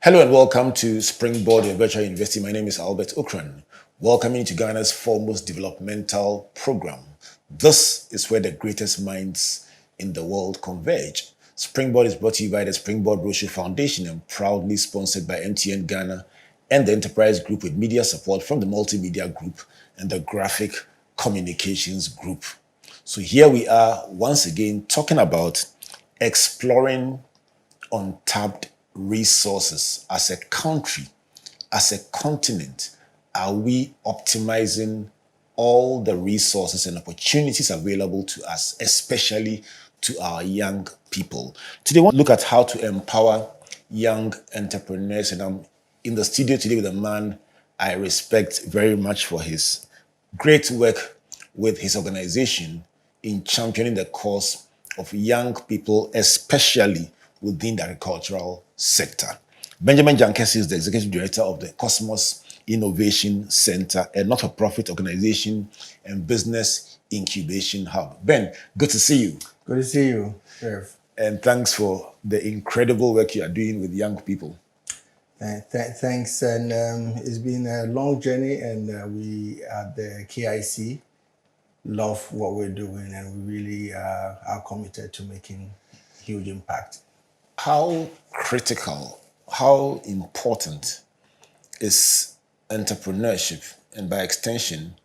Hello and welcome to Springboard in Virtual University. My name is Albert Ocran, welcoming you to Ghana's foremost developmental program. This is where the greatest minds in the world converge. Springboard is brought to you by the Springboard Brochure Foundation and proudly sponsored by MTN Ghana and the Enterprise Group with media support from the Multimedia Group and the Graphic Communications Group. So here we are once again talking about exploring untapped resources as a country, as a continent. Are we optimizing all the resources and opportunities available to us, especially to our young people? Today, I want to look at how to empower young entrepreneurs, and I'm in the studio today with a man I respect very much for his great work with his organization in championing the cause of young people, especially within the agricultural sector. Benjamin Gyan-Kesse is the executive director of the KOSMOS Innovation Center, a not-for-profit organization and business incubation hub. Ben, good to see you. Good to see you, Rev. And thanks for the incredible work you are doing with young people. Thanks, and it's been a long journey, and we at the KIC love what we're doing, and we really are committed to making huge impact. How critical, how important is entrepreneurship, and by extension,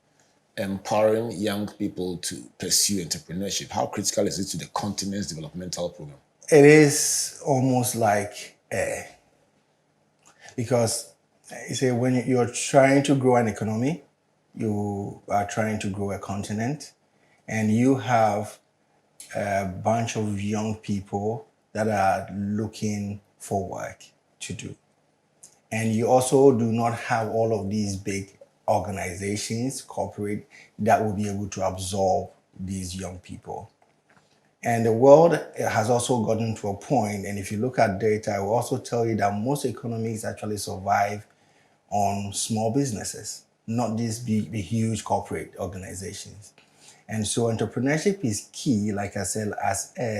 empowering young people to pursue entrepreneurship? How critical is it to the continent's developmental program? It is almost like air, because you say when you're trying to grow an economy, you are trying to grow a continent, and you have a bunch of young people that are looking for work to do. And you also do not have all of these big organizations, corporate, that will be able to absorb these young people. And the world has also gotten to a point, and if you look at data, it will also tell you that most economies actually survive on small businesses, not these big, huge corporate organizations. And so entrepreneurship is key, like I said,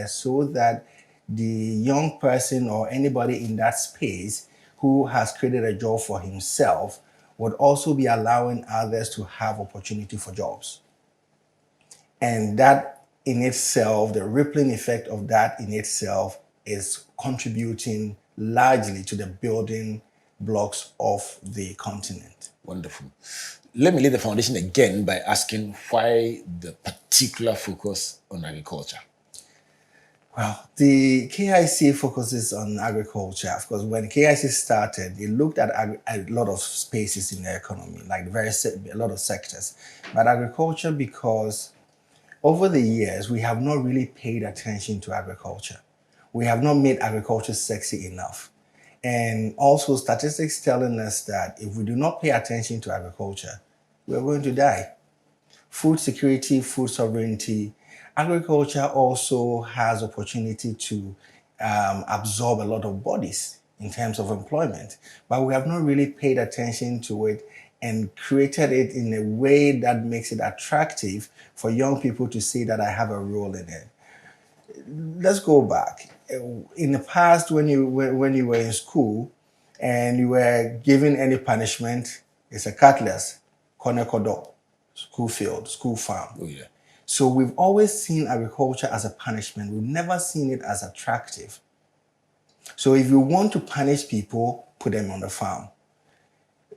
so that the young person or anybody in that space who has created a job for himself would also be allowing others to have opportunity for jobs. And that in itself, the rippling effect of that in itself is contributing largely to the building blocks of the continent. Wonderful. Let me lay the foundation again by asking why the particular focus on agriculture? Well, the KIC focuses on agriculture. Of course, when KIC started, it looked at a lot of spaces in the economy, like a lot of sectors. But agriculture, because over the years, we have not really paid attention to agriculture. We have not made agriculture sexy enough. And also statistics telling us that if we do not pay attention to agriculture, we're going to die. Food security, food sovereignty. Agriculture also has opportunity to absorb a lot of bodies in terms of employment, but we have not really paid attention to it and created it in a way that makes it attractive for young people to see that I have a role in it. Let's go back. In the past, when you were in school and you were given any punishment, it's a cutlass, corner kodo, school field, school farm. Oh, yeah. So we've always seen agriculture as a punishment. We've never seen it as attractive. So if you want to punish people, put them on the farm.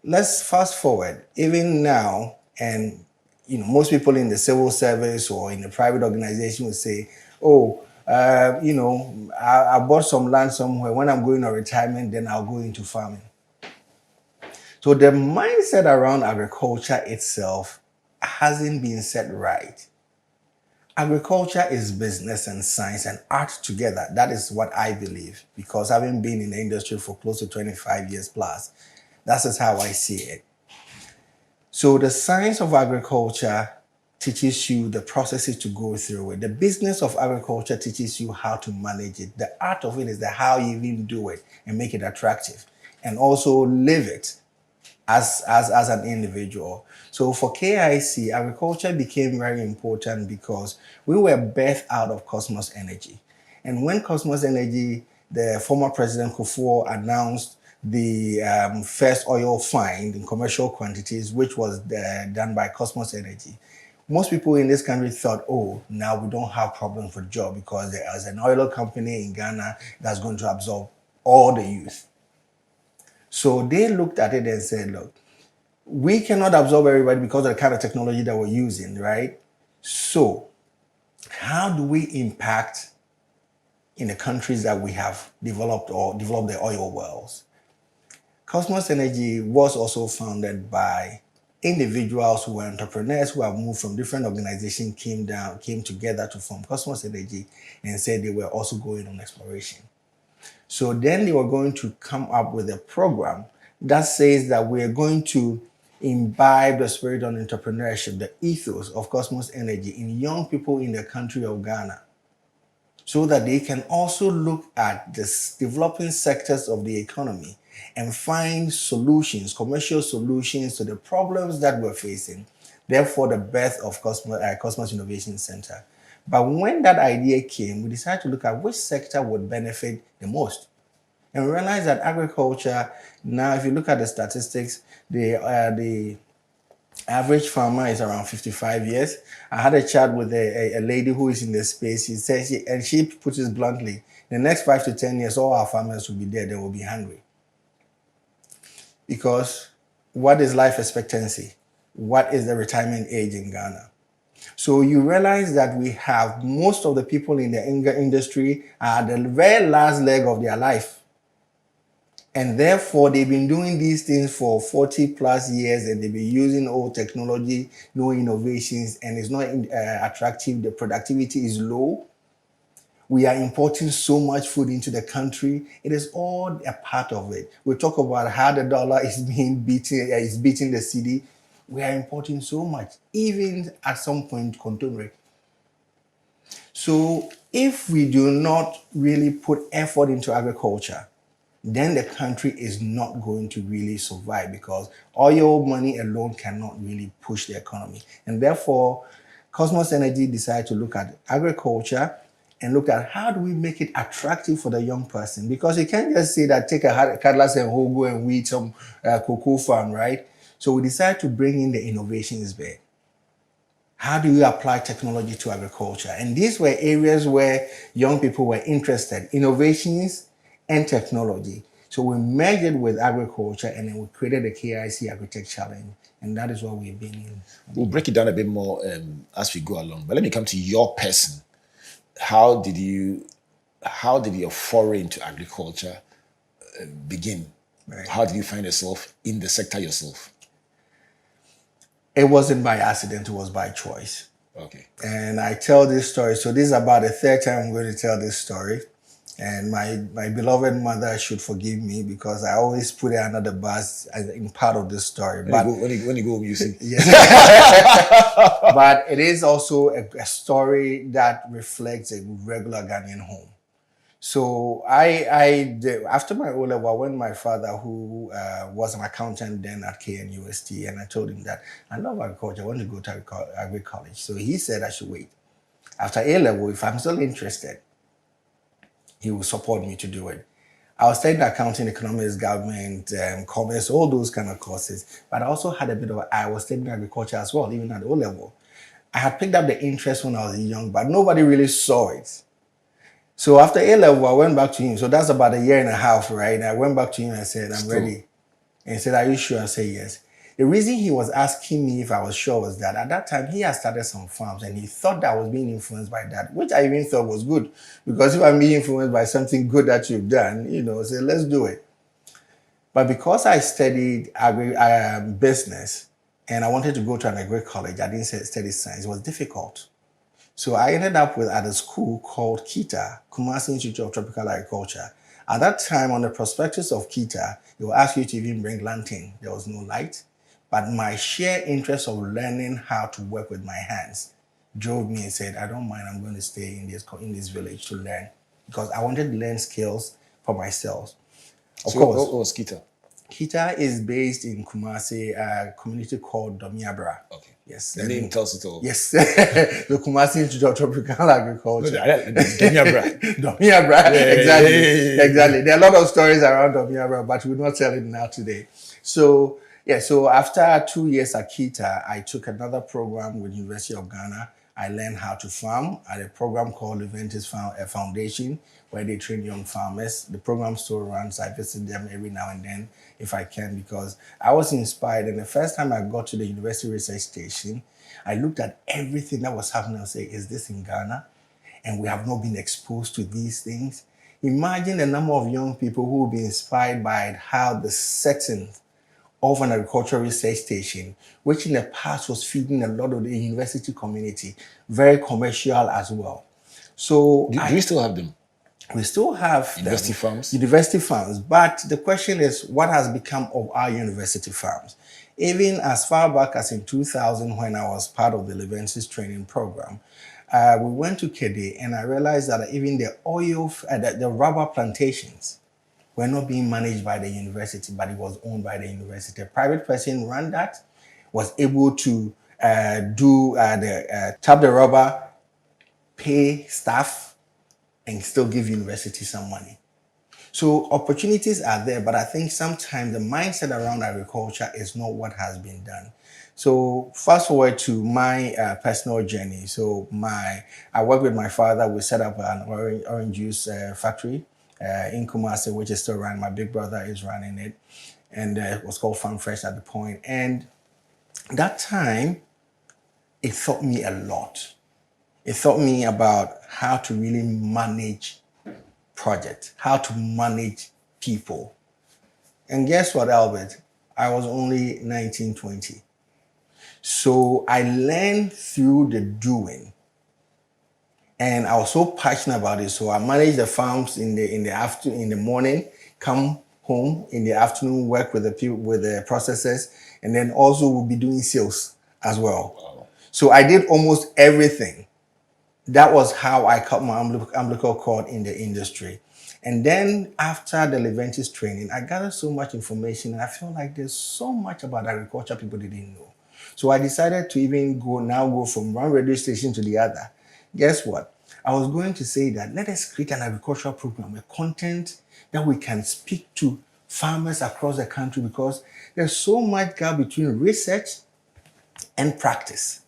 Let's fast forward. Even now, and most people in the civil service or in the private organization would say, oh, I bought some land somewhere. When I'm going on retirement, then I'll go into farming. So the mindset around agriculture itself hasn't been set right. Agriculture is business and science and art together. That is what I believe, because having been in the industry for close to 25 years plus, that's just how I see it. So the science of agriculture teaches you the processes to go through it. The business of agriculture teaches you how to manage it. The art of it is the how you even do it and make it attractive and also live it as an individual. So for KIC, agriculture became very important because we were birthed out of KOSMOS Energy. And when KOSMOS Energy, the former President Kufuor announced the first oil find in commercial quantities, which was done by KOSMOS Energy. Most people in this country thought, oh, now we don't have problems for job because there is an oil company in Ghana that's going to absorb all the youth. So they looked at it and said, look, we cannot absorb everybody because of the kind of technology that we're using, right? So how do we impact in the countries that we have developed or developed the oil wells? KOSMOS Energy was also founded by individuals who were entrepreneurs who have moved from different organizations, came together to form KOSMOS Energy and said they were also going on exploration. So then they were going to come up with a program that says that we're going to imbibe the spirit of entrepreneurship, the ethos of KOSMOS Energy in young people in the country of Ghana, so that they can also look at the developing sectors of the economy and find solutions, commercial solutions to the problems that we're facing. Therefore, the birth of KOSMOS Innovation Center. But when that idea came, we decided to look at which sector would benefit the most. And we realized that agriculture, now if you look at the statistics, the average farmer is around 55 years. I had a chat with a lady who is in the space. She says, she puts it bluntly, in the next 5 to 10 years, all our farmers will be dead, they will be hungry. Because what is life expectancy? What is the retirement age in Ghana? So you realize that we have most of the people in the industry are at the very last leg of their life. And therefore, they've been doing these things for 40 plus years and they've been using old technology, no innovations, and it's not attractive. The productivity is low. We are importing so much food into the country. It is all a part of it. We talk about how the dollar is being beaten, is beating the cedi. We are importing so much, even at some point, container. So if we do not really put effort into agriculture, then the country is not going to really survive because oil money alone cannot really push the economy. And therefore, KOSMOS Energy decided to look at agriculture and look at how do we make it attractive for the young person? Because you can't just say that take a cutlass and go and weed some cocoa farm, right? So we decided to bring in the innovations there. How do you apply technology to agriculture? And these were areas where young people were interested, innovations and technology. So we merged it with agriculture and then we created the KIC Agritech Challenge. And that is what we've been in. We'll break it down a bit more as we go along. But let me come to your person. How did your foray into agriculture begin? Right. How did you find yourself in the sector yourself? It wasn't by accident, it was by choice. Okay. And I tell this story. So this is about the third time I'm going to tell this story. And my beloved mother should forgive me because I always put her under the bus in part of this story. When you go, you see. Yes. But it is also a story that reflects a regular Ghanaian home. So after my O-level, I went to my father, who was an accountant then at KNUST, and I told him that I love agriculture. I want to go to agri college. So he said I should wait. After A-level, if I'm still interested, he will support me to do it. I was studying accounting, economics, government, commerce, all those kind of courses. But I also had I was studying agriculture as well, even at O-level. I had picked up the interest when I was young, but nobody really saw it. So after A-level, I went back to him. So that's about a year and a half, right? And I went back to him and I said, I'm ready. And he said, are you sure? I said, yes. The reason he was asking me if I was sure was that at that time he had started some farms and he thought that I was being influenced by that, which I even thought was good. Because if I'm being influenced by something good that you've done, say, let's do it. But because I studied business and I wanted to go to an agri college, I didn't study science. It was difficult. So I ended up at a school called KITA, Kumasi Institute of Tropical Agriculture. At that time, on the prospectus of KITA, they will ask you to even bring lantern. There was no light. But my sheer interest of learning how to work with my hands drove me and said, I don't mind, I'm going to stay in this village to learn. Because I wanted to learn skills for myself. Of course. What was KITA? Kita is based in Kumasi, a community called Domiabra. Okay. Yes. The name tells it all. Yes. The Kumasi Institute of Tropical Agriculture. Domiabra. Domiabra. Exactly. Yeah. Exactly. There are a lot of stories around Domiabra, but we'll not tell it now today. So, yeah, so after 2 years at Kita, I took another program with University of Ghana. I learned how to farm at a program called Leventis Foundation, where they train young farmers. The program still runs. I visit them every now and then if I can, because I was inspired. And the first time I got to the University Research Station, I looked at everything that was happening and said, is this in Ghana? And we have not been exposed to these things. Imagine the number of young people who will be inspired by how the setting of an agricultural research station, which in the past was feeding a lot of the university community, very commercial as well. So Do you still have them? We still have university farms? University farms, but the question is, what has become of our university farms? Even as far back as in 2000, when I was part of the Leventis training program, we went to Kede, and I realized that even the the rubber plantations were not being managed by the university, but it was owned by the university. A private person ran that, was able to tap the rubber, pay staff, and still give university some money. So opportunities are there, but I think sometimes the mindset around agriculture is not what has been done. So fast forward to my personal journey. So I worked with my father. We set up an orange juice factory in Kumasi, which is still running. My big brother is running it, and it was called Farm Fresh at the point. And that time, it taught me a lot. It taught me about how to really manage projects, how to manage people. And guess what, Albert? I was only 19, 20. So I learned through the doing. And I was so passionate about it. So I managed the farms in the morning, come home in the afternoon, work with the people, with the processors, and then also we'll be doing sales as well. Wow. So I did almost everything. That was how I cut my umbilical cord in the industry. And then after the Leventis training, I gathered so much information, and I felt like there's so much about agriculture people didn't know. So I decided to even go from one radio station to the other. Guess what? I was going to say that let us create an agricultural program, a content that we can speak to farmers across the country, because there's so much gap between research and practice.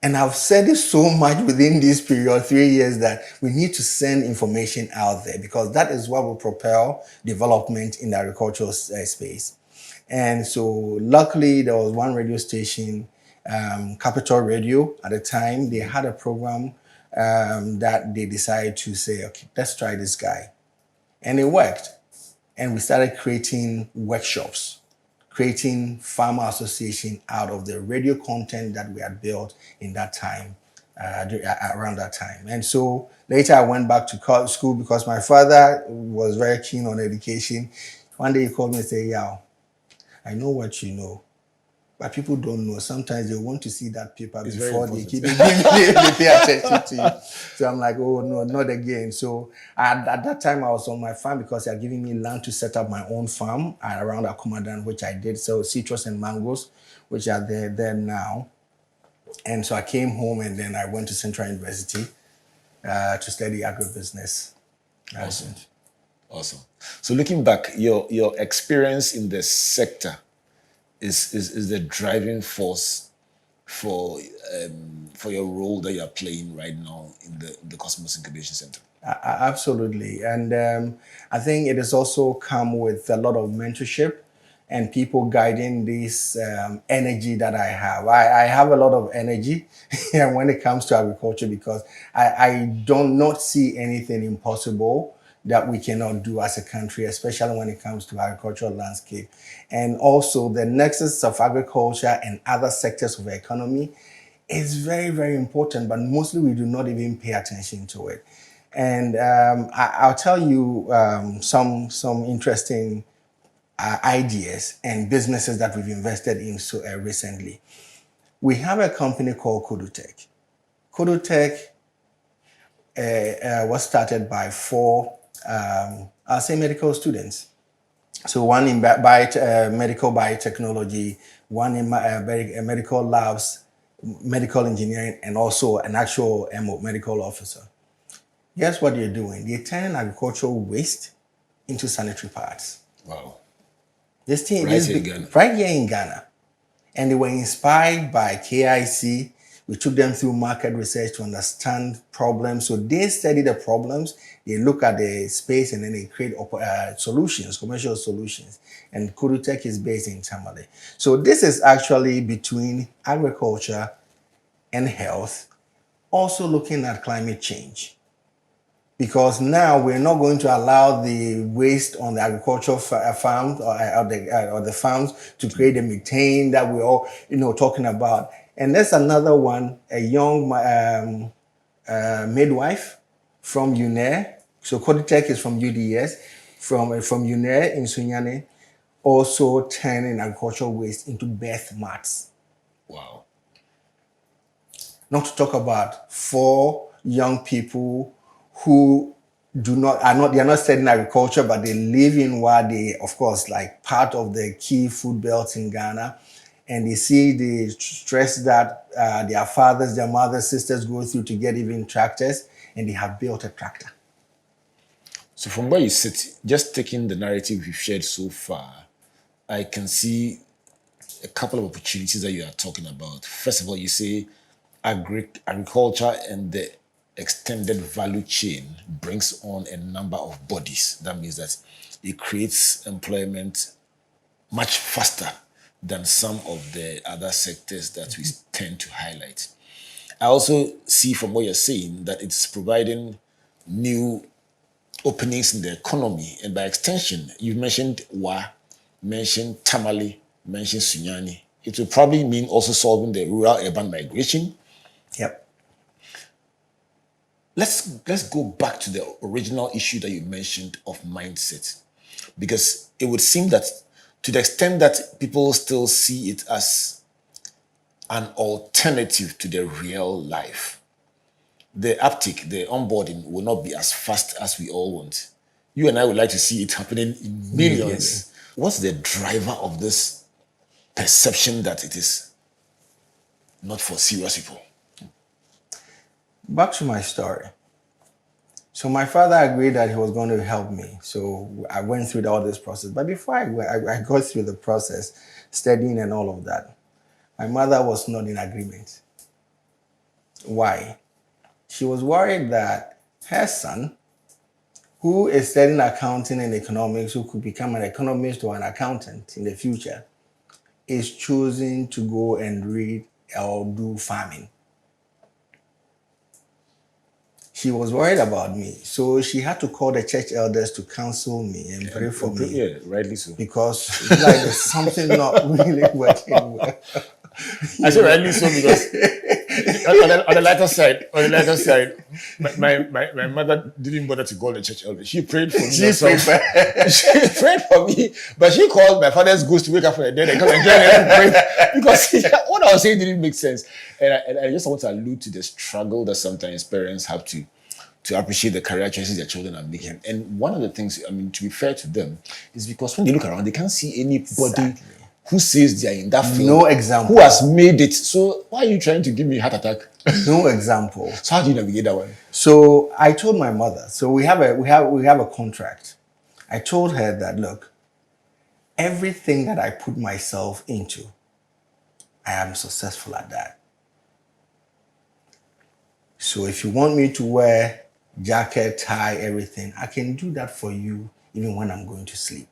And I've said it so much within this period, 3 years, that we need to send information out there, because that is what will propel development in the agricultural space. And so luckily there was one radio station, Capital Radio at the time. They had a program that they decided to say, okay, let's try this guy. And it worked. And we started creating workshops, creating farmer association out of the radio content that we had built in that time, around that time. And so later I went back to school because my father was very keen on education. One day he called me and said, "Yao, I know what you know, but people don't know. Sometimes they want to see that paper before they pay attention to you." So I'm like, oh no, not again. So at that time I was on my farm because they are giving me land to set up my own farm around Akumadan, which I did. So citrus and mangoes, which are there now. And so I came home, and then I went to Central University to study agribusiness. Awesome. So looking back, your experience in the sector is the driving force for your role that you are playing right now in the KOSMOS Incubation Center. Absolutely. And I think it has also come with a lot of mentorship and people guiding this energy that I have. I have a lot of energy when it comes to agriculture, because I do not see anything impossible that we cannot do as a country, especially when it comes to agricultural landscape. And also the nexus of agriculture and other sectors of the economy is very, very important, but mostly we do not even pay attention to it. And I'll tell you some interesting ideas and businesses that we've invested in recently. We have a company called Kudutech. Kudutech was started by 4, I'll say medical students. So one in medical biotechnology, one in medical labs, medical engineering, and also an actual medical officer. Guess what they're doing? They're turning agricultural waste into sanitary pads. Wow. This thing, Right here in Ghana. right here in Ghana. And they were inspired by KIC. We took them through market research to understand problems. So they study the problems, they look at the space, and then they create solutions, commercial solutions. And Kurutech is based in Tamale. So this is actually between agriculture and health, also looking at climate change. Because now we're not going to allow the waste on the agricultural farms or the farms to create the methane that we're all talking about. And there's another one, a young midwife from UNER. So Koditech is from UDS, from UNER in Sunyane, also turning agricultural waste into birth mats. Wow. Not to talk about 4 young people who they are not studying agriculture, but they live in what they, of course, like part of the key food belts in Ghana. And they see the stress that their fathers, their mothers, sisters go through to get even tractors, and they have built a tractor. So from where you sit, just taking the narrative we've shared so far, I can see a couple of opportunities that you are talking about. First of all, you say agriculture and the extended value chain brings on a number of bodies. That means that it creates employment much faster than some of the other sectors that we tend to highlight. I also see from what you're saying that it's providing new openings in the economy, and by extension, you've mentioned Wa, mentioned Tamale, mentioned Sunyani. It will probably mean also solving the rural-urban migration. Yep. Let's go back to the original issue that you mentioned of mindset, because it would seem that to the extent that people still see it as an alternative to the real life, the uptick, the onboarding will not be as fast as we all want. You and I would like to see it happening in millions. What's the driver of this perception that it is not for serious people? Back to my story. So my father agreed that he was going to help me. So I went through all this process. But before I got through the process, studying and all of that, my mother was not in agreement. Why? She was worried that her son, who is studying accounting and economics, who could become an economist or an accountant in the future, is choosing to go and read or do farming. She was worried about me. So she had to call the church elders to counsel me and pray for me. Yeah, rightly so. Because it's like there's something not really working well. I say rightly so because on the lighter side, my mother didn't bother to call the church elders. She prayed for me. She prayed for me, but she called my father's ghost to wake up from the dead and come and join her and pray because what I was saying didn't make sense. And I just want to allude to the struggle that sometimes parents have to appreciate the career choices their children are making. And one of the things, I mean, to be fair to them, is because when they look around, they can't see anybody who says they are in that field. No example. Who has made it. So why are you trying to give me a heart attack? No example. So how do you navigate that one? So I told my mother, so we have a contract. I told her that, look, everything that I put myself into, I am successful at that. So if you want me to wear jacket, tie, everything, I can do that for you even when I'm going to sleep.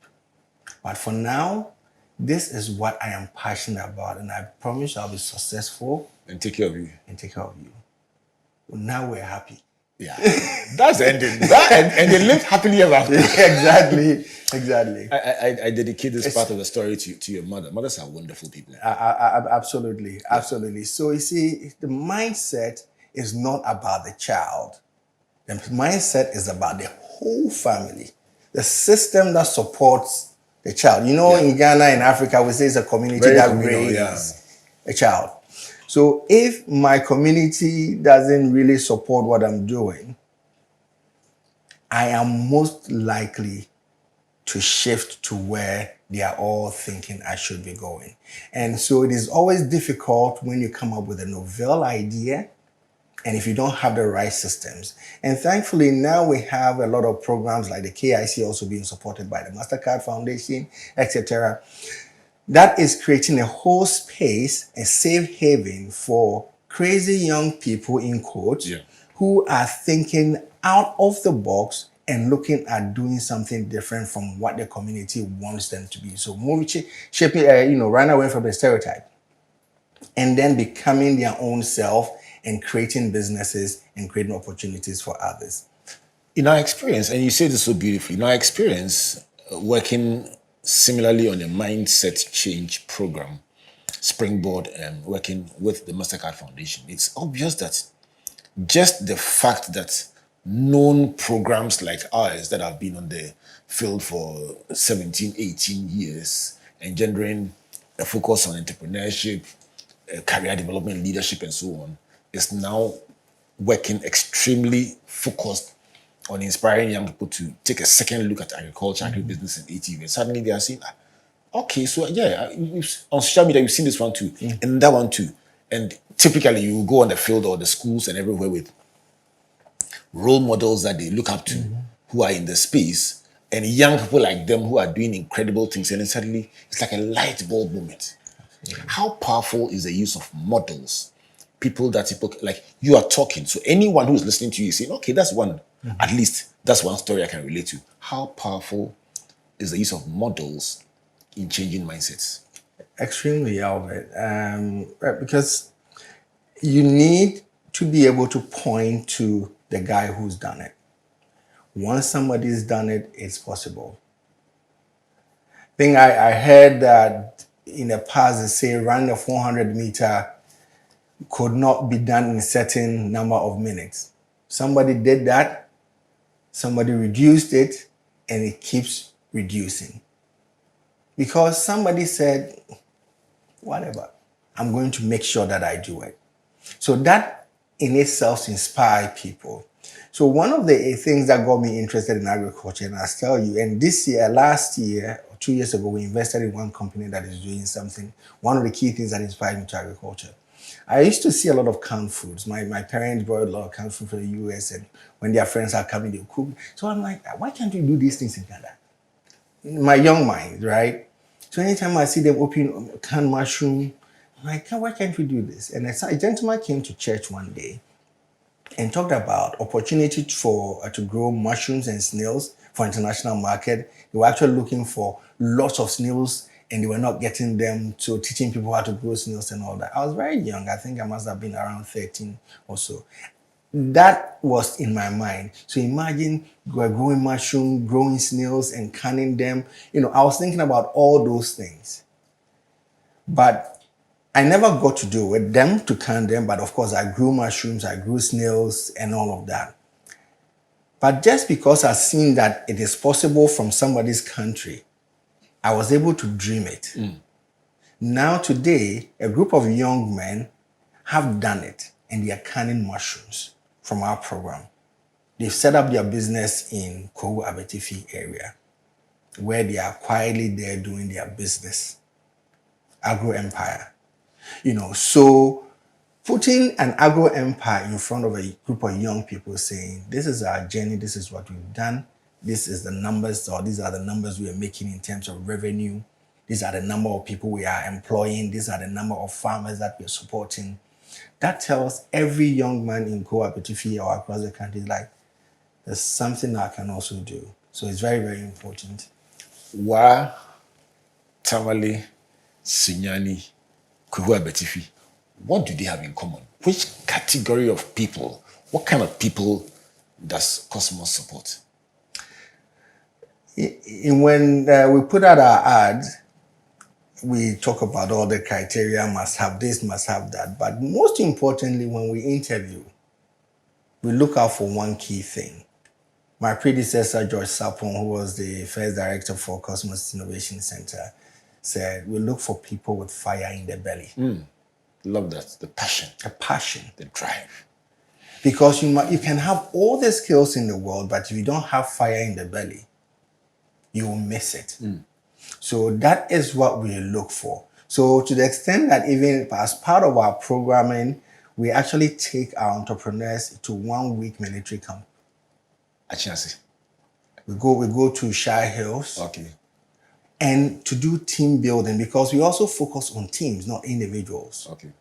But for now, this is what I am passionate about, and I promise I'll be successful and take care of you. Well, now we're happy. Yeah, that's the ending. And they lived happily ever after. Exactly. I dedicate this part of the story to your mother. Mothers are wonderful people. Absolutely. So you see, the mindset is not about the child. The mindset is about the whole family. The system that supports the child. In Ghana, in Africa, we say it's a community that raises a child. So if my community doesn't really support what I'm doing, I am most likely to shift to where they are all thinking I should be going. And so it is always difficult when you come up with a novel idea and if you don't have the right systems. And thankfully now we have a lot of programs like the KIC also being supported by the MasterCard Foundation, etc. That is creating a whole space, a safe haven for crazy young people in quotes who are thinking out of the box and looking at doing something different from what the community wants them to be. So moving, shaping, run away from the stereotype and then becoming their own self and creating businesses and creating opportunities for others. In our experience, and you say this so beautifully, in our experience, working similarly on a mindset change program, Springboard, and working with the MasterCard Foundation, it's obvious that just the fact that known programs like ours that have been on the field for 17, 18 years, engendering a focus on entrepreneurship, career development, leadership, and so on, is now working extremely focused on inspiring young people to take a second look at agriculture, agribusiness, and ATV. Suddenly they are saying, okay, so yeah, on social media, you've seen this one too, and that one too. And typically you go on the field or the schools and everywhere with role models that they look up to who are in the space and young people like them who are doing incredible things. And then suddenly it's like a light bulb moment. How powerful is the use of models? People like you are talking. So anyone who's listening to you is saying, okay, that's one, at least that's one story I can relate to. How powerful is the use of models in changing mindsets? Extremely, Albert. Because you need to be able to point to the guy who's done it. Once somebody's done it, it's possible. I think I heard that in the past they say run the 400 meter could not be done in a certain number of minutes. Somebody did that, somebody reduced it, and it keeps reducing. Because somebody said, whatever, I'm going to make sure that I do it. So that in itself inspires people. So one of the things that got me interested in agriculture, and I'll tell you, and last year, or 2 years ago, we invested in one company that is doing something. One of the key things that inspired me to agriculture. I used to see a lot of canned foods. My parents brought a lot of canned food from the US, and when their friends are coming, they cook. So I'm like, why can't we do these things in Canada? In my young mind, right? So anytime I see them open canned mushroom, I'm like, why can't we do this? And a gentleman came to church one day and talked about opportunity to grow mushrooms and snails for international market. They were actually looking for lots of snails and they were not getting them, so teaching people how to grow snails and all that. I was very young. I think I must have been around 13 or so. That was in my mind. So imagine we're growing mushroom, growing snails and canning them. I was thinking about all those things. But I never got to do with them to can them. But of course, I grew mushrooms, I grew snails and all of that. But just because I've seen that it is possible from somebody's country, I was able to dream it. Now today, a group of young men have done it and they are canning mushrooms from our program. They've set up their business in Kogu Abetifi area where they are quietly there doing their business. Agro empire. So putting an agro empire in front of a group of young people saying, this is our journey, this is what we've done, this is the numbers, or these are the numbers we are making in terms of revenue, these are the number of people we are employing, these are the number of farmers that we are supporting. That tells every young man in Kogu or across the country, like, there's something I can also do. So it's very, very important. Wa, Tamale, Sinyani, Kogu Abetifi, what do they have in common? Which category of people, what kind of people does KOSMOS support? When we put out our ads, we talk about all the criteria, must have this, must have that. But most importantly, when we interview, we look out for one key thing. My predecessor, George Sapon, who was the first director for KOSMOS Innovation Center, said, we look for people with fire in their belly. Love that. The passion. A passion. The drive. Because you can have all the skills in the world, but if you don't have fire in the belly, you will miss it. So that is what we look for. So to the extent that even as part of our programming, we actually take our entrepreneurs to 1 week military camp. Gyan-Kesse. We go to Shire Hills. Okay. And to do team building, because we also focus on teams, not individuals. Okay.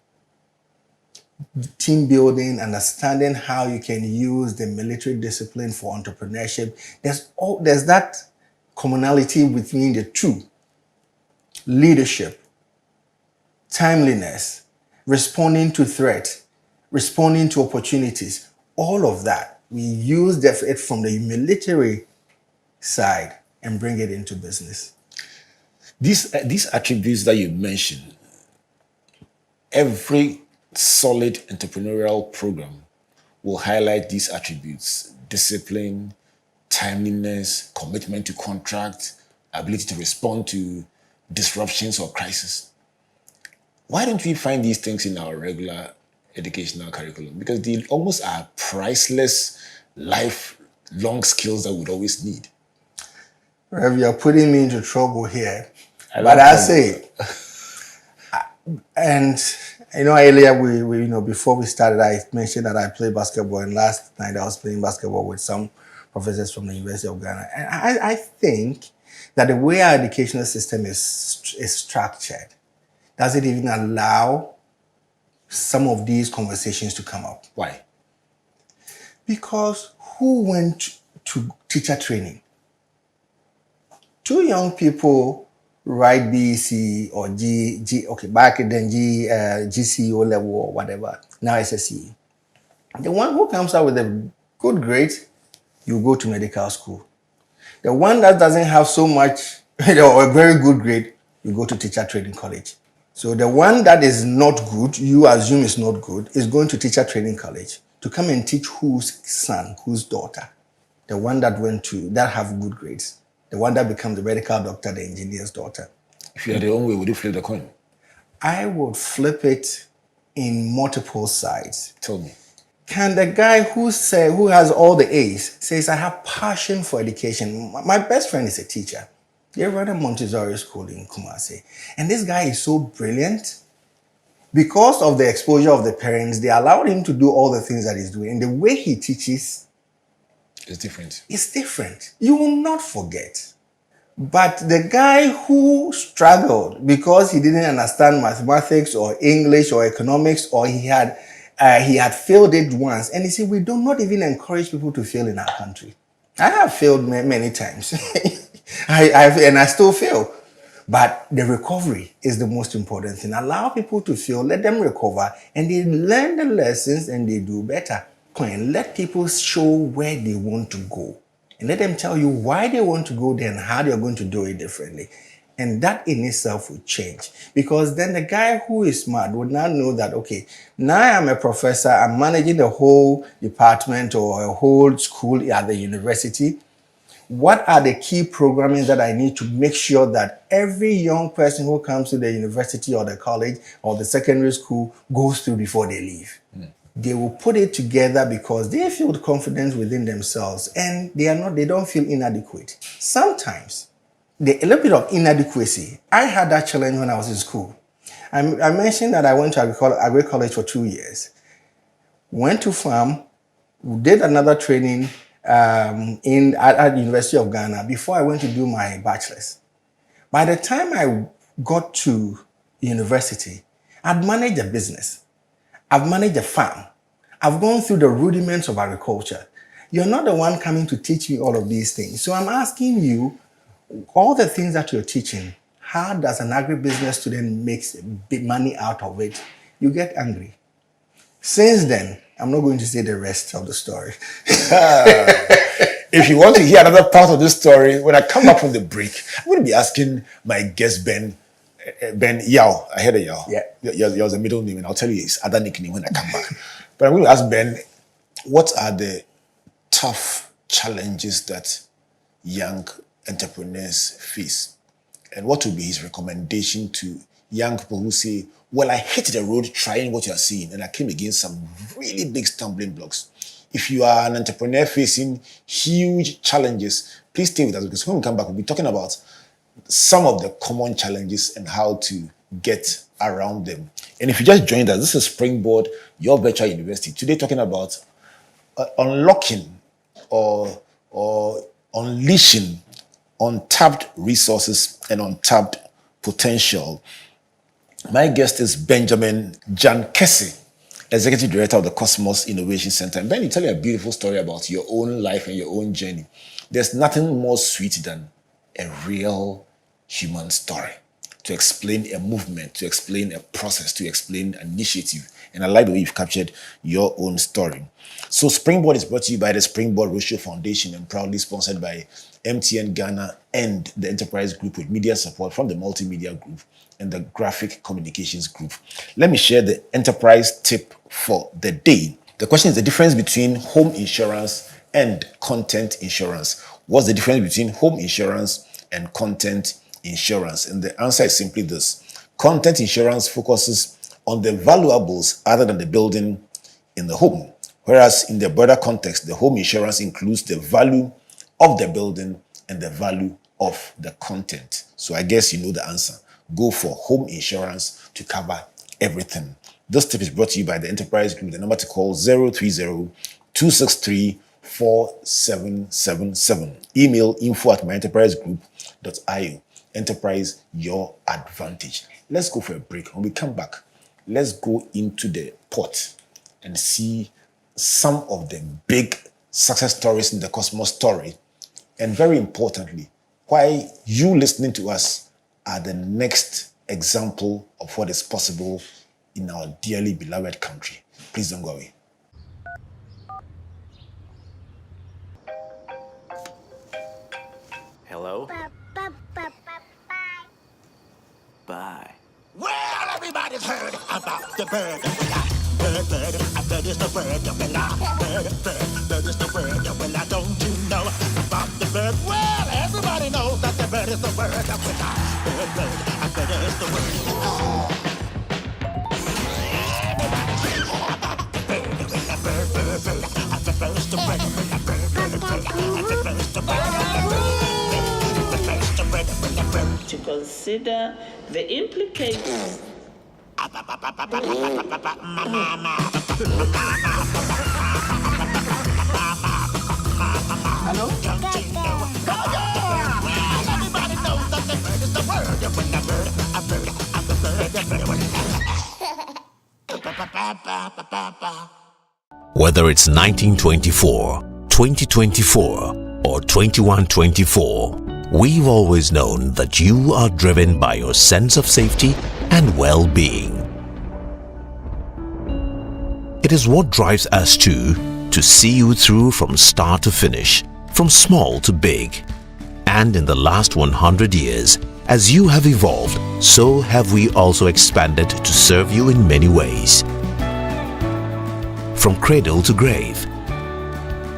Team building, understanding how you can use the military discipline for entrepreneurship. There's that commonality between the two. Leadership, timeliness, responding to threats, responding to opportunities, all of that. We use it from the military side and bring it into business. These attributes that you mentioned, every solid entrepreneurial program will highlight these attributes: discipline, timeliness, commitment to contract, ability to respond to disruptions or crisis. Why don't we find these things in our regular educational curriculum? Because they almost are priceless, lifelong skills that we'd always need. Rev, you're putting me into trouble here. But I say, and earlier we before we started, I mentioned that I play basketball, and last night I was playing basketball with some professors from the University of Ghana. And I think that the way our educational system is structured doesn't even allow some of these conversations to come up. Why? Because who went to teacher training? 2 young people write BEC or back then GCO level or whatever, now SSE. The one who comes out with a good grade, you go to medical school. The one that doesn't have so much or a very good grade, you go to teacher training college. So the one that is not good, you assume is not good, is going to teacher training college to come and teach whose son, whose daughter. The one that have good grades. The one that becomes the medical doctor, the engineer's daughter. If you had your own way, would you flip the coin? I would flip it in multiple sides. Tell me. Can the guy who has all the A's says, I have passion for education? My best friend is a teacher. They run a Montessori school in Kumasi. And this guy is so brilliant. Because of the exposure of the parents, they allowed him to do all the things that he's doing. And the way he teaches is different. It's different. You will not forget. But the guy who struggled because he didn't understand mathematics or English or economics, or he had failed it once. And you see, we do not even encourage people to fail in our country. I have failed many times. I still fail. But the recovery is the most important thing. Allow people to fail, let them recover, and they learn the lessons and they do better. Let people show where they want to go. And let them tell you why they want to go there and how they're going to do it differently. And that in itself will change. Because then the guy who is smart would now know that, okay, now I'm a professor, I'm managing the whole department or a whole school at the university. What are the key programming that I need to make sure that every young person who comes to the university or the college or the secondary school goes through before they leave? They will put it together because they feel confidence within themselves and they don't feel inadequate. Sometimes, a little bit of inadequacy. I had that challenge when I was in school. I mentioned that I went to agri college for 2 years. Went to farm, did another training at the University of Ghana before I went to do my bachelor's. By the time I got to university, I'd managed a business. I've managed a farm. I've gone through the rudiments of agriculture. You're not the one coming to teach me all of these things. So I'm asking you, all the things that you're teaching, how does an agribusiness student make big money out of it? You get angry. Since then, I'm not going to say the rest of the story. If you want to hear another part of this story, when I come back from the break, I'm going to be asking my guest, Ben Yao. I heard a Yao. Yeah. Yours a middle name, and I'll tell you his other nickname when I come back. But I'm going to ask Ben, what are the tough challenges that young entrepreneurs face? And what would be his recommendation to young people who say, well, I hit the road trying what you're seeing, and I came against some really big stumbling blocks. If you are an entrepreneur facing huge challenges, Please stay with us because when we come back, we'll be talking about some of the common challenges and how to get around them. And if you just joined us, this is Springboard, your virtual university. Today, talking about unlocking or unleashing untapped resources and untapped potential. My guest is Benjamin Gyan-Kesse, Executive Director of the KOSMOS Innovation Center. And Ben, you tell you a beautiful story about your own life and your own journey. There's nothing more sweet than a real human story to explain a movement, to explain a process, to explain an initiative. And I like the way you've captured your own story. So Springboard is brought to you by the Springboard Roadshow Foundation and proudly sponsored by MTN Ghana and the Enterprise Group with media support from the Multimedia Group and the Graphic Communications Group. Let me share the enterprise tip for the day. The question is the difference between home insurance and content insurance. What's the difference between home insurance and content insurance? And the answer is simply this. Content insurance focuses on the valuables other than the building in the home, whereas in the broader context, the home insurance includes the value of the building and the value of the content. So I guess you know the answer. Go for home insurance to cover everything. This tip is brought to you by the Enterprise Group. The number to call 030-263-4777. Email info@myenterprisegroup.io. Enterprise, your advantage. Let's go for a break. When we come back, let's go into the pot and see some of the big success stories in the KOSMOS story. And very importantly, why you listening to us are the next example of what is possible in our dearly beloved country. Please don't go away. Hello? Bye. Well, everybody's heard about the bird. Bird, bird, bird is the bird. Bird, bird is the bird. Well, don't you know about the bird? Well, everybody knows that the bird is the bird. Bird, bird, bird is the bird. Everybody knows about the bird. Bird, bird, bird. The bird is the bird. Bird, bird, bird. The bird is the bird. To consider the implications. Hello? Everybody knows that the bird is the word. Whether it's 1924, 2024, or 2124, we've always known that you are driven by your sense of safety and well-being. It is what drives us to see you through from start to finish, from small to big. And in the last 100 years, as you have evolved, so have we also expanded to serve you in many ways. From cradle to grave,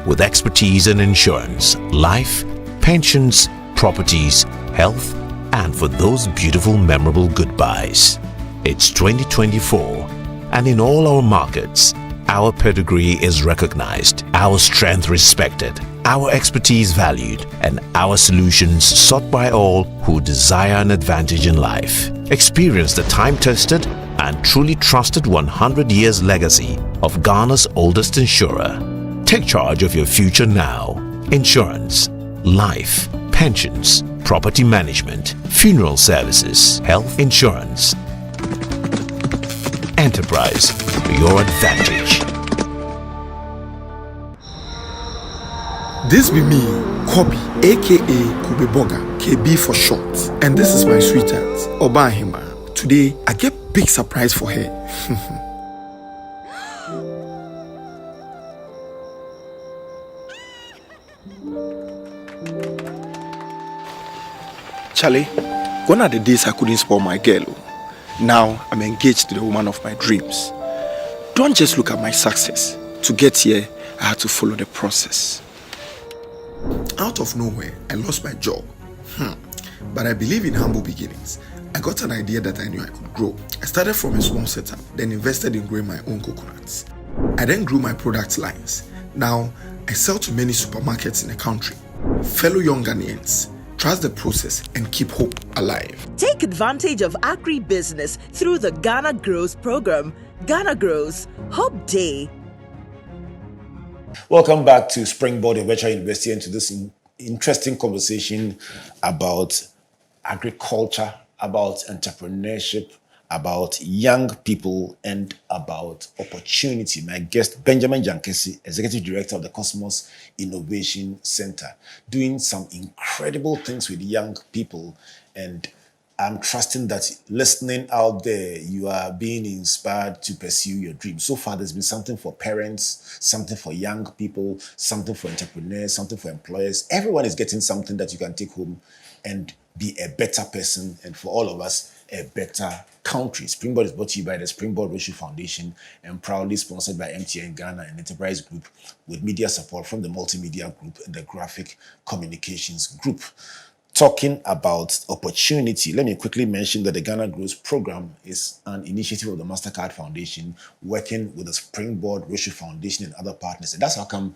with expertise in insurance, life, pensions, properties, health, and for those beautiful memorable goodbyes. It's 2024, and in all our markets, our pedigree is recognized, our strength respected, our expertise valued, and our solutions sought by all who desire an advantage in life. Experience the time-tested and truly trusted 100 years legacy of Ghana's oldest insurer. Take charge of your future now. Insurance, life, pensions, property management, funeral services, health insurance. Enterprise, your advantage. This be me, Kobe, aka Kube Boga, KB for short. And this is my sweetheart, Obahima. Today, I get big surprise for her. Charlie, gone are the days I couldn't spoil my girl. Now I'm engaged to the woman of my dreams. Don't just look at my success. To get here, I had to follow the process. Out of nowhere, I lost my job. But I believe in humble beginnings. I got an idea that I knew I could grow. I started from a small setup, then invested in growing my own coconuts. I then grew my product lines. Now, I sell to many supermarkets in the country. Fellow young Ghanaians, trust the process and keep hope alive. Take advantage of agribusiness through the Ghana Grows program. Ghana Grows, Hope Day. Welcome back to Springboard Virtual University and to this interesting conversation about agriculture, about entrepreneurship, about young people, and about opportunity. My guest, Benjamin Gyan-Kesse, Executive Director of the KOSMOS Innovation Center, doing some incredible things with young people. And I'm trusting that listening out there, you are being inspired to pursue your dreams. So far, there's been something for parents, something for young people, something for entrepreneurs, something for employers. Everyone is getting something that you can take home and be a better person, and for all of us, a better country. Springboard is brought to you by the Springboard Roshi Foundation and proudly sponsored by MTN Ghana and Enterprise Group, with media support from the Multimedia Group and the Graphic Communications Group. Talking about opportunity, let me quickly mention that the Ghana Grows program is an initiative of the MasterCard Foundation working with the Springboard Roshi Foundation and other partners. And that's how come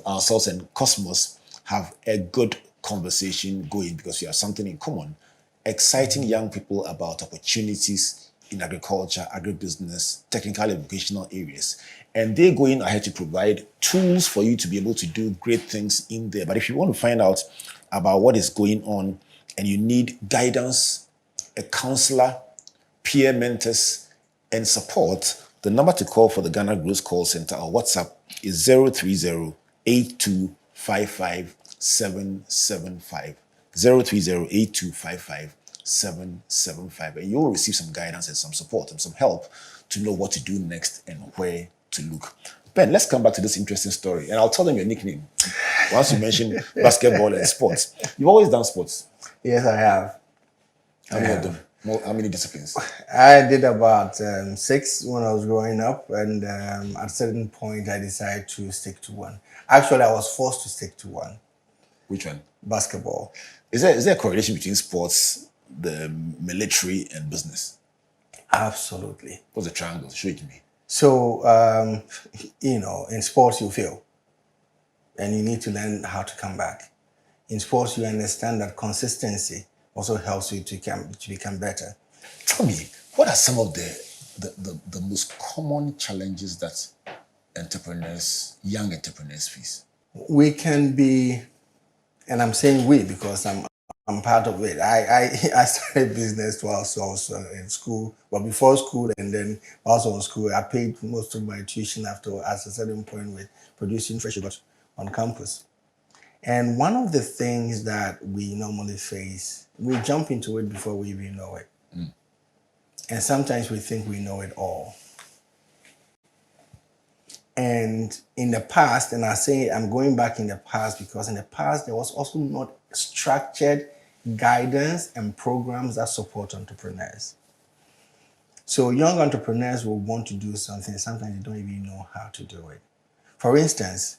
ourselves and KOSMOS have a good conversation going, because we have something in common, exciting young people about opportunities in agriculture, agribusiness, technical and vocational areas. And they're going ahead to provide tools for you to be able to do great things in there. But if you want to find out about what is going on and you need guidance, a counselor, peer mentors, and support, the number to call for the Ghana Grows Call Center or WhatsApp is 030-8255-775. 030-8255-775. And you will receive some guidance and some support and some help to know what to do next and where to look. Ben, let's come back to this interesting story. And I'll tell them your nickname once you mention basketball and sports. You've always done sports. Yes, I have. How many of them? How many disciplines? I did about 6 when I was growing up, and at a certain point, I decided to stick to one. Actually, I was forced to stick to one. Which one? Basketball. Is there a correlation between sports, the military, and business? Absolutely. What's the triangle? Show it to me. So, in sports, you fail. And you need to learn how to come back. In sports, you understand that consistency also helps you to become better. Tell me, what are some of the most common challenges that young entrepreneurs face? We can be, and I'm saying we because I'm part of it. I started business whilst I was in school, but before school and then whilst I was in school, I paid most of my tuition at a certain point with producing fresh yogurt on campus. And one of the things that we normally face, we jump into it before we even know it. And sometimes we think we know it all. And in the past, and I say I'm going back in the past because in the past there was also not structured guidance and programs that support entrepreneurs. So young entrepreneurs will want to do something, sometimes they don't even know how to do it. For instance,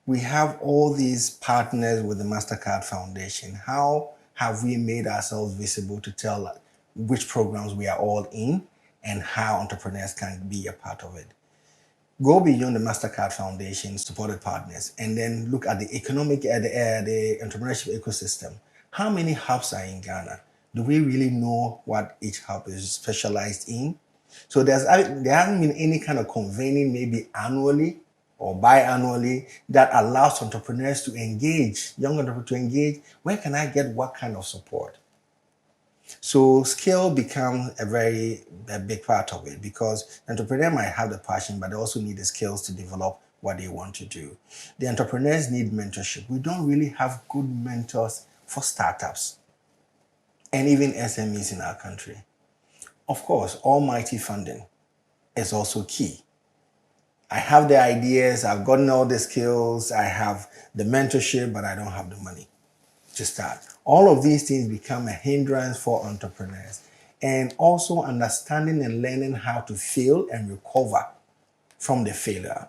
we have all these partners with the MasterCard Foundation. How have we made ourselves visible to tell which programs we are all in and how entrepreneurs can be a part of it? Go beyond the MasterCard Foundation supported partners and then look at the economic, the entrepreneurship ecosystem. How many hubs are in Ghana? Do we really know what each hub is specialized in? So there hasn't been any kind of convening, maybe annually or biannually, that allows entrepreneurs to engage, young entrepreneurs to engage. Where can I get what kind of support? So skill becomes a big part of it because the entrepreneur might have the passion, but they also need the skills to develop what they want to do. The entrepreneurs need mentorship. We don't really have good mentors for startups and even SMEs in our country. Of course, almighty funding is also key. I have the ideas, I've gotten all the skills, I have the mentorship, but I don't have the money to start. All of these things become a hindrance for entrepreneurs. And also understanding and learning how to fail and recover from the failure.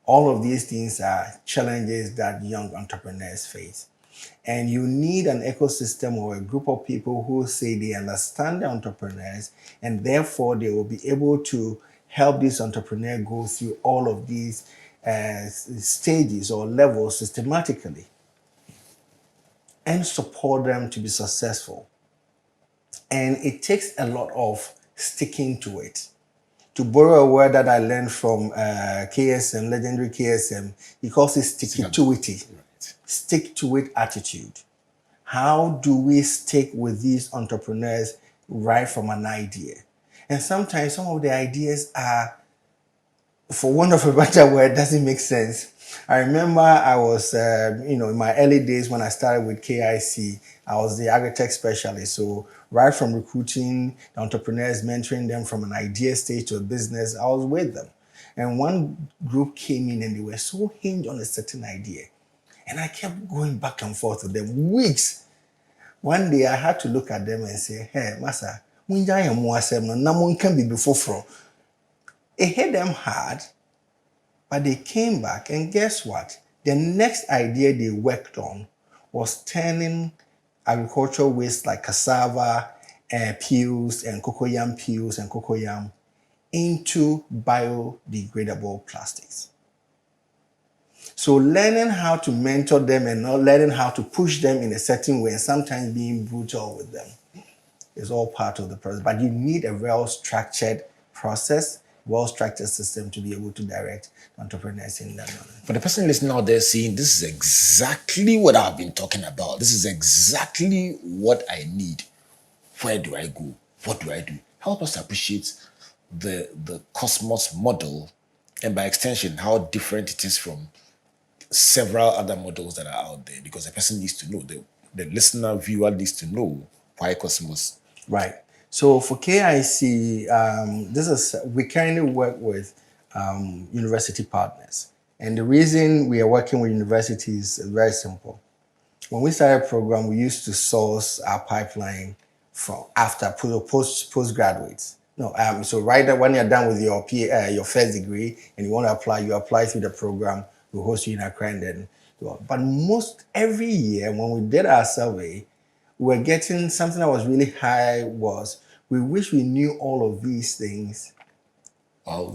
All of these things are challenges that young entrepreneurs face. And you need an ecosystem or a group of people who say they understand the entrepreneurs and therefore they will be able to help this entrepreneur go through all of these stages or levels systematically. and support them to be successful. And it takes a lot of sticking to it. To borrow a word that I learned from KSM, legendary KSM, he calls it stick-to-ity. Right. Stick-to-it attitude. How do we stick with these entrepreneurs right from an idea? And sometimes some of the ideas are, for want of a better word, doesn't make sense. I remember I was, in my early days when I started with KIC, I was the agri-tech specialist. So right from recruiting the entrepreneurs, mentoring them from an idea stage to a business, I was with them. And one group came in and they were so hinged on a certain idea. And I kept going back and forth with them weeks. One day I had to look at them and say, hey, Masa, can be before from. It hit them hard, but they came back, and guess what? The next idea they worked on was turning agricultural waste like cassava peels and cocoyam peels and cocoyam into biodegradable plastics. So learning how to mentor them and not learning how to push them in a certain way and sometimes being brutal with them is all part of the process. But you need a well-structured process, well-structured system to be able to direct entrepreneurs in that manner. For the person listening out there saying, this is exactly what I've been talking about. This is exactly what I need. Where do I go? What do I do? Help us appreciate the KOSMOS model, and by extension, how different it is from several other models that are out there, because the person needs to know, the listener, viewer needs to know why KOSMOS. Right. So for KIC, we currently work with university partners. And the reason we are working with universities is very simple. When we started a program, we used to source our pipeline from after postgraduates. So right there, when you're done with your first degree and you want to apply, you apply through the program. We host you in Ocran then. But most every year when we did our survey, we were getting something that was really high was we wish we knew all of these things while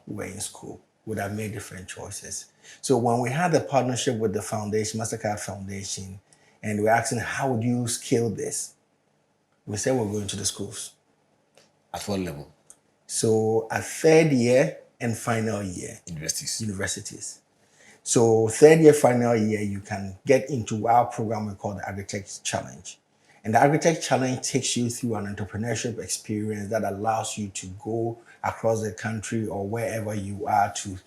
we were in school. Would have made different choices. So when we had the partnership with the foundation, MasterCard Foundation, and we were asking how would you scale this? We said we're going to the schools. At what level? So at third year and final year. Universities. So third year, final year, you can get into our program we call the Agri-Tech Challenge. And the Agri-Tech Challenge takes you through an entrepreneurship experience that allows you to go across the country or wherever you are to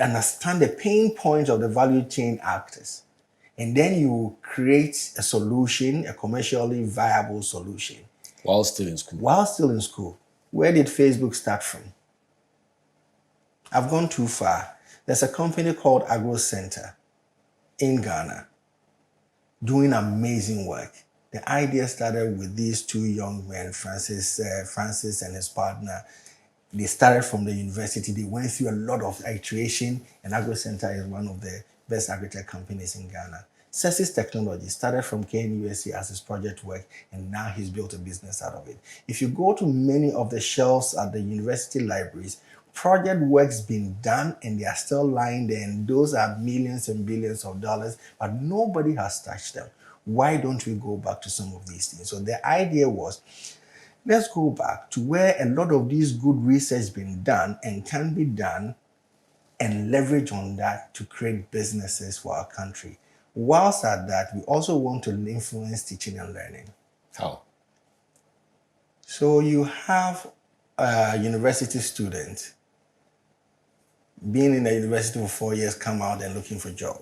understand the pain points of the value chain actors. And then you create a solution, a commercially viable solution. While still in school. Where did Facebook start from? I've gone too far. There's a company called Agro Center in Ghana doing amazing work. The idea started with these two young men, Francis and his partner. They started from the university. They went through a lot of iteration, and Agro Center is one of the best agri-tech companies in Ghana. Cessis Technology started from KNUSC as his project work, and now he's built a business out of it. If you go to many of the shelves at the university libraries, project work's been done and they are still lying there, and those are millions and billions of dollars, but nobody has touched them. Why don't we go back to some of these things? So the idea was, let's go back to where a lot of these good research has been done and can be done and leverage on that to create businesses for our country. Whilst at that, we also want to influence teaching and learning. How? So you have a university student being in the university for 4 years, come out and looking for a job.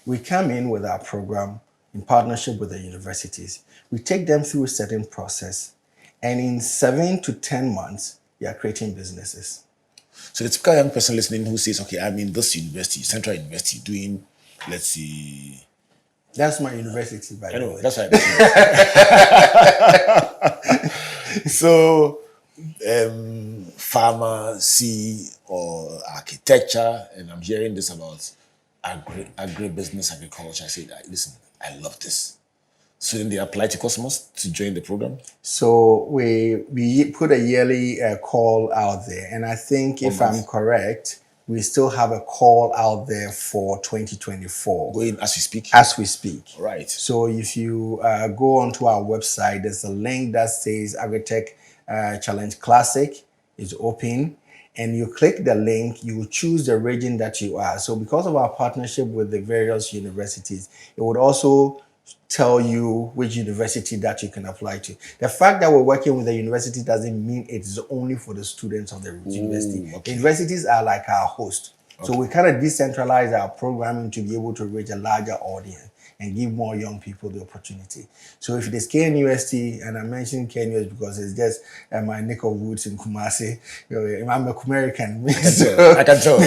We come in with our program in partnership with the universities. We take them through a certain process, and in 7 to 10 months, we are creating businesses. So the typical young person listening who says, okay, I'm in this university, Central University, doing, let's see. That's my university, by the way. That's right. So, pharmacy or architecture, and I'm hearing this about agribusiness, agriculture. I say, listen, I love this. So then they apply to KOSMOS to join the program? So we put a yearly call out there, and I think if I'm correct, we still have a call out there for 2024. Going as we speak. As we speak. Right. So if you go onto our website, there's a link that says Agritech Challenge Classic is open. And you click the link, you choose the region that you are. So because of our partnership with the various universities, it would also tell you which university that you can apply to. The fact that we're working with the university doesn't mean it's only for the students of the university. Okay. The universities are like our host. So we kind of decentralize our programming to be able to reach a larger audience and give more young people the opportunity. So if it is KNUST, and I mentioned KNUST because it's just my neck of woods in Kumasi, I'm a American. I can tell.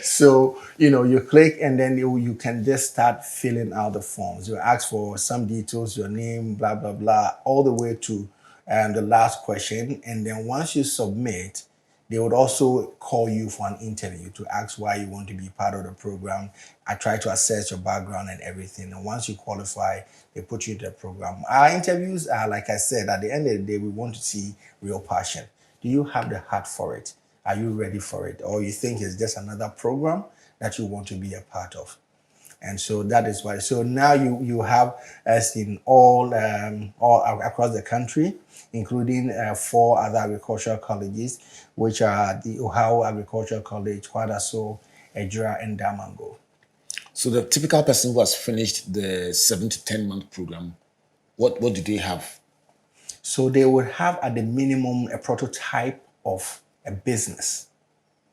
So, you click and then you can just start filling out the forms. You ask for some details, your name, blah, blah, blah, all the way to the last question. And then once you submit, they would also call you for an interview to ask why you want to be part of the program. I try to assess your background and everything. And once you qualify, they put you into the program. Our interviews are, like I said, at the end of the day, we want to see real passion. Do you have the heart for it? Are you ready for it? Or you think it's just another program that you want to be a part of? And so that is why. So now you have us in all across the country, including 4 other agricultural colleges, which are the Ohio Agricultural College, Kwadaso, Ejura, and Damango. So the typical person who has finished the 7 to 10 month program, what do they have? So they would have at the minimum a prototype of a business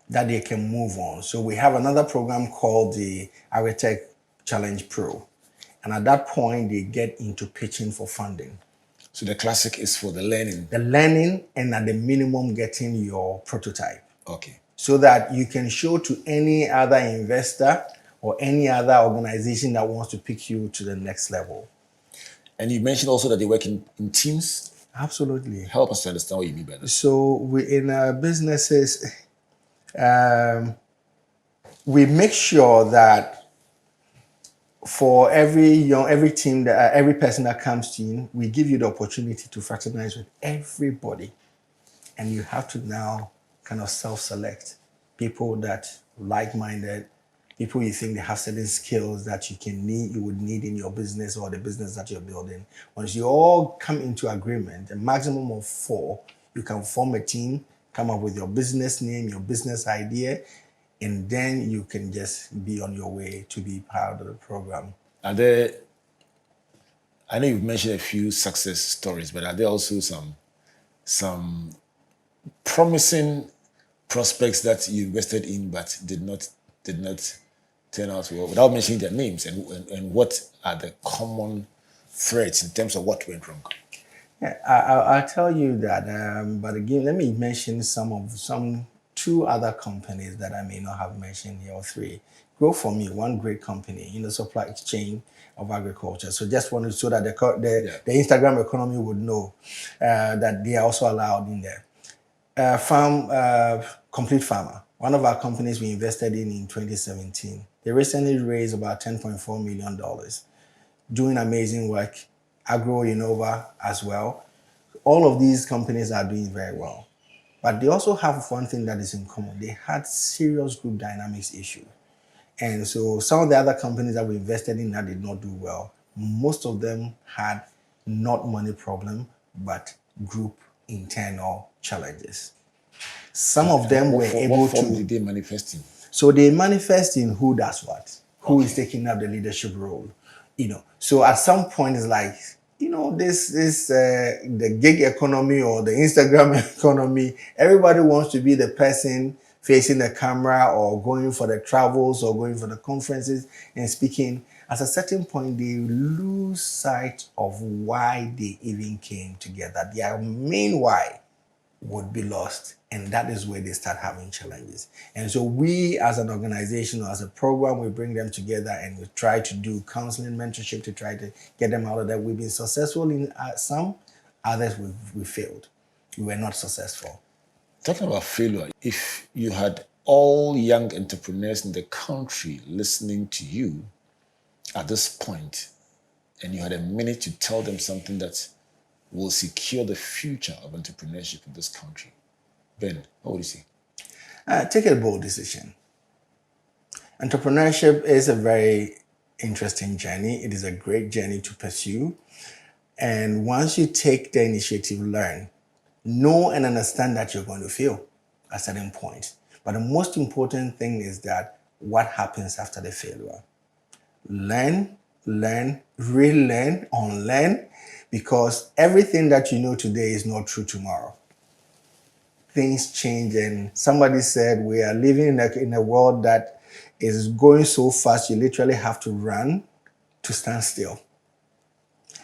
that they can move on. So we have another program called the Agritech Challenge Pro. And at that point, they get into pitching for funding. So the classic is for the learning. The learning and at the minimum getting your prototype. Okay. So that you can show to any other investor or any other organization that wants to pick you to the next level. And you mentioned also that they work in teams. Absolutely. Help us to understand what you mean by that. So we in our businesses, we make sure that for every team, every person that comes in, we give you the opportunity to fraternize with everybody, and you have to now kind of self-select people that like-minded, people you think they have certain skills that you would need in your business or the business that you're building. Once you all come into agreement, a maximum of 4, you can form a team, come up with your business name, your business idea, and then you can just be on your way to be part of the program. Are there, I know you've mentioned a few success stories, but are there also some promising prospects that you invested in but did not turn out well, without mentioning their names, and what are the common threads in terms of what went wrong? Yeah, I'll tell you that, but again, let me mention some 2 other companies that I may not have mentioned here, or 3. Grow For Me, one great company in the supply chain of agriculture. So just wanted so that the Instagram economy would know that they are also allowed in there. Complete Farmer, one of our companies we invested in 2017. They recently raised about $10.4 million, doing amazing work. Agro Innova as well. All of these companies are doing very well. But they also have one thing that is in common. They had serious group dynamics issue. And so some of the other companies that we invested in that did not do well, most of them had not money problem, but group internal challenges. Some of them were able what form to... did they manifest in? So they manifest in who does what, who is taking up the leadership role. So at some point it's like, this is the gig economy or the Instagram economy. Everybody wants to be the person facing the camera or going for the travels or going for the conferences and speaking. At a certain point, they lose sight of why they even came together. Their main why would be lost. And that is where they start having challenges. And so we as an organization or as a program, we bring them together and we try to do counseling, mentorship to try to get them out of that. We've been successful in some, others we failed. We were not successful. Talking about failure, if you had all young entrepreneurs in the country listening to you at this point, and you had a minute to tell them something that will secure the future of entrepreneurship in this country, Ben, what would you say? Take a bold decision. Entrepreneurship is a very interesting journey. It is a great journey to pursue. And once you take the initiative, learn, know and understand that you're going to fail at certain point. But the most important thing is that what happens after the failure? Learn, relearn, unlearn, because everything that you know today is not true tomorrow. Things change, and somebody said we are living in a world that is going so fast, you literally have to run to stand still.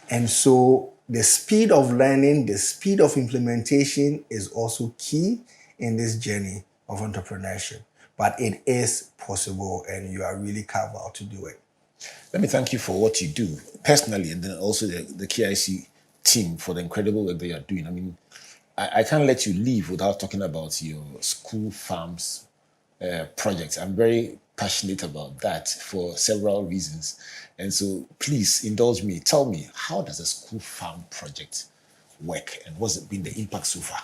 And so the speed of learning, the speed of implementation is also key in this journey of entrepreneurship. But it is possible, and you are really carved out to do it. Let me thank you for what you do personally, and then also the KIC team for the incredible work that you are doing. I mean, I can't let you leave without talking about your school farms project. I'm very passionate about that for several reasons. And so please indulge me. Tell me, how does a school farm project work, and what's been the impact so far?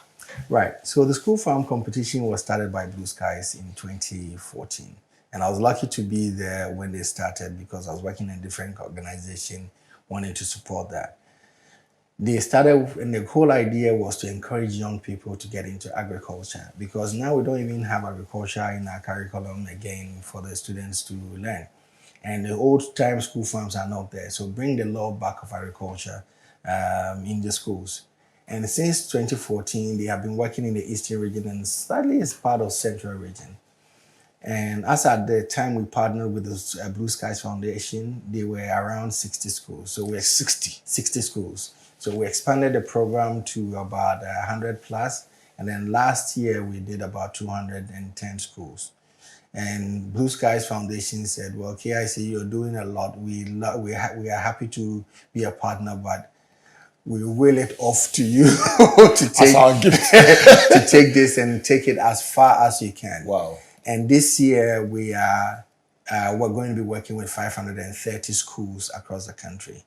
Right. So the school farm competition was started by Blue Skies in 2014. And I was lucky to be there when they started because I was working in a different organization wanting to support that. They started, and the whole idea was to encourage young people to get into agriculture, because now we don't even have agriculture in our curriculum again for the students to learn. And the old time school farms are not there. So bring the law back of agriculture in the schools. And since 2014, they have been working in the Eastern region and slightly as part of Central region. And as at the time we partnered with the Blue Skies Foundation, they were around 60 schools. So we're 60 schools. So we expanded the program to about 100 plus. And then last year we did about 210 schools. And Blue Skies Foundation said, well, KIC, you're doing a lot. We are happy to be a partner, but we will it off to you to take this and take it as far as you can. Wow. And this year we're going to be working with 530 schools across the country.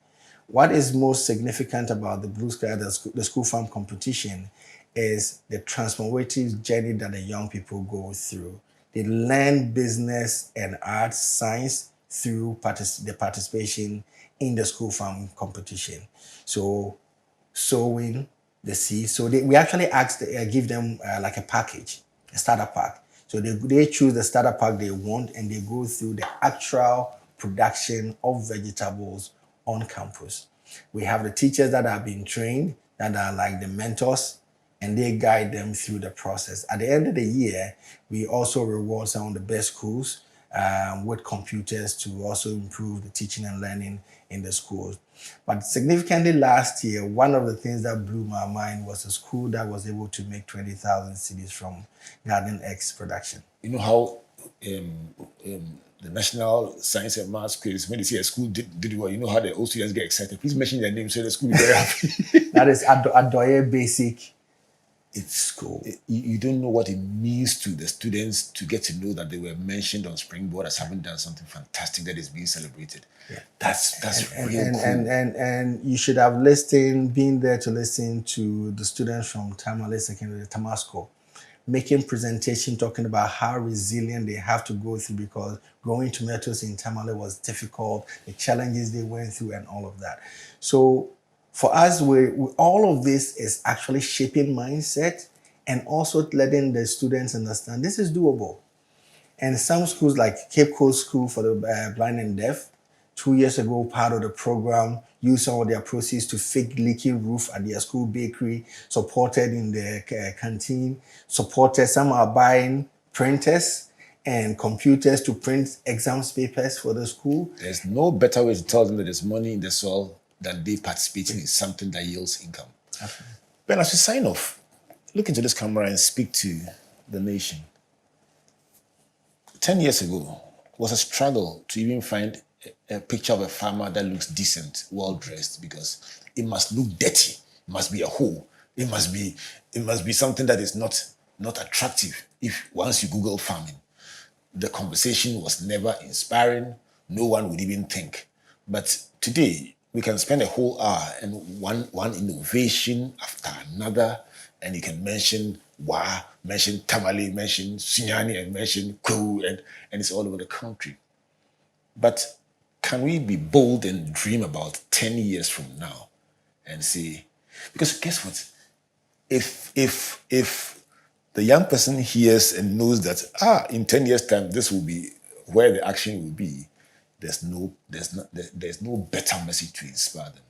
What is most significant about the Blue Sky, the school farm competition, is the transformative journey that the young people go through. They learn business and arts, science through the participation in the school farm competition. So sowing the seeds. So we actually give them like a package, a starter pack. So they choose the starter pack they want, and they go through the actual production of vegetables on campus. We have the teachers that have been trained, that are like the mentors, and they guide them through the process. At the end of the year, we also reward some of the best schools with computers to also improve the teaching and learning in the schools. But significantly last year, one of the things that blew my mind was a school that was able to make 20,000 cedis from Garden X production. You know how the National Science and Maths quiz, when they see a school did well, you know how the old students get excited. Please mention their name so the school will be very happy. That is Adoye Basic. It's school. You don't know what it means to the students to get to know that they were mentioned on Springboard as having done something fantastic that is being celebrated. Yeah. That's and, real cool. And you should have been there to listen to the students from Tamale Secondary, Tamasco, making presentation talking about how resilient they have to go through, because growing tomatoes in Tamale was difficult, the challenges they went through and all of that. So for us, all of this is actually shaping mindset and also letting the students understand this is doable. And some schools like Cape Coast School for the Blind and Deaf, 2 years ago, part of the program, used some of their proceeds to fix leaky roof at their school bakery, supported in the canteen, supported. Some are buying printers and computers to print exams papers for the school. There's no better way to tell them that there's money in the soil than they participating in something that yields income. Absolutely. Ben, as we sign off, look into this camera and speak to the nation. 10 years ago, it was a struggle to even find a picture of a farmer that looks decent, well-dressed, because it must look dirty. It must be a hole. It must be something that is not attractive. If once you Google farming, the conversation was never inspiring. No one would even think. But today, we can spend a whole hour and one innovation after another, and you can mention Wa, mention Tamale, mention Sunyani, and mention Ku, and it's all over the country. But can we be bold and dream about 10 years from now and say, because guess what? If the young person hears and knows that in 10 years time this will be where the action will be, there's no better message to inspire them.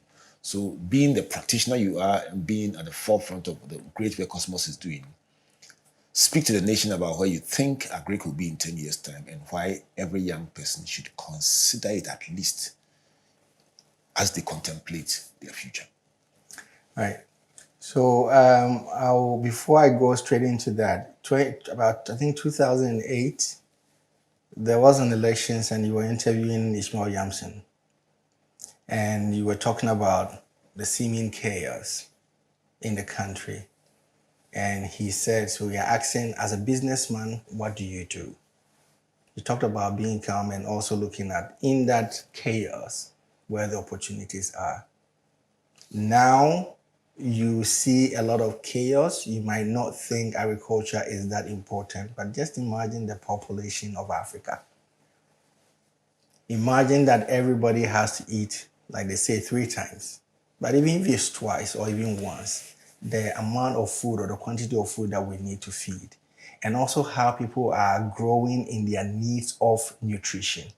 So being the practitioner you are and being at the forefront of the great work KOSMOS is doing, speak to the nation about where you think Agric will be in 10 years time and why every young person should consider it at least as they contemplate their future. Right. So before I go straight into that, about I think 2008, there was an elections and you were interviewing Ishmael Yamson, and you were talking about the seeming chaos in the country. And he said, so we are asking, as a businessman, what do you do? You talked about being calm and also looking at, in that chaos, where the opportunities are. Now, you see a lot of chaos. You might not think agriculture is that important, but just imagine the population of Africa. Imagine that everybody has to eat, like they say, 3 times. But even if it's twice or even once, the amount of food or the quantity of food that we need to feed, and also how people are growing in their needs of nutrition.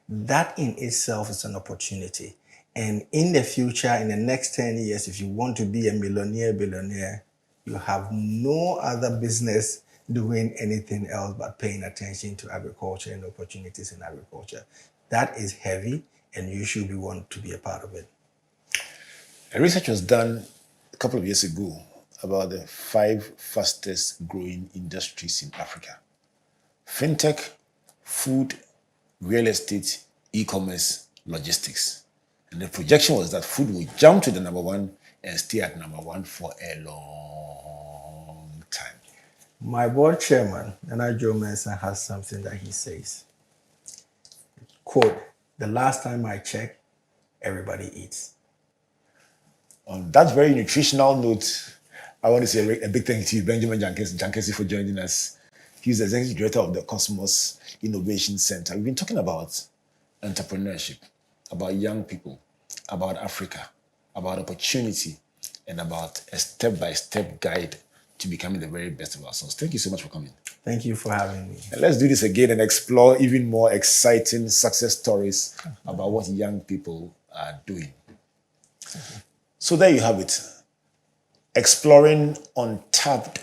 That in itself is an opportunity. And in the future, in the next 10 years, if you want to be a billionaire, you have no other business doing anything else but paying attention to agriculture and opportunities in agriculture. That is heavy, and you should want to be a part of it. A research was done a couple of years ago about the 5 fastest growing industries in Africa: fintech, food, real estate, e-commerce, logistics. And the projection was that food will jump to the number 1 and stay at number 1 for a long time. My board chairman, Nana Joe Mensah, has something that he says. Quote, "The last time I checked, everybody eats." On that very nutritional note, I want to say a big thank you to you, Benjamin Gyan-Kesse, for joining us. He's the executive director of the KOSMOS Innovation Center. We've been talking about entrepreneurship, about young people, about Africa, about opportunity, and about a step-by-step guide to becoming the very best of ourselves. Thank you so much for coming. Thank you for having me. And let's do this again and explore even more exciting success stories about what young people are doing. So there you have it. Exploring untapped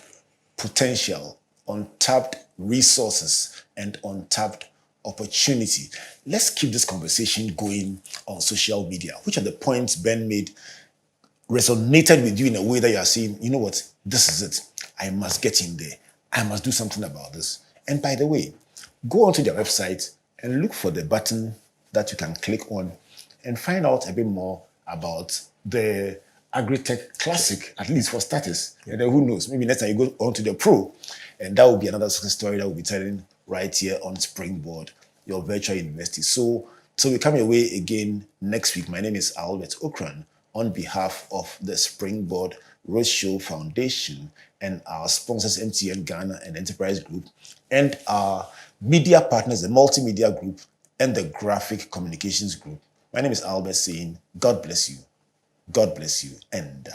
potential, untapped resources, and untapped opportunity. Let's keep this conversation going on social media. Which of the points Ben made resonated with you in a way that you are saying, you know what, this is it. I must get in there. I must do something about this. And by the way, go onto their website and look for the button that you can click on and find out a bit more about the Agritech Classic, at least for starters. And then who knows, maybe next time you go on to the Pro, and that will be another success story that we'll be telling right here on Springboard, your virtual university. So we come your way again next week. My name is Albert Ocran, on behalf of the Springboard Roadshow Foundation and our sponsors, MTN Ghana and Enterprise Group, and our media partners, the Multimedia Group and the Graphic Communications Group. My name is Albert saying, God bless you, and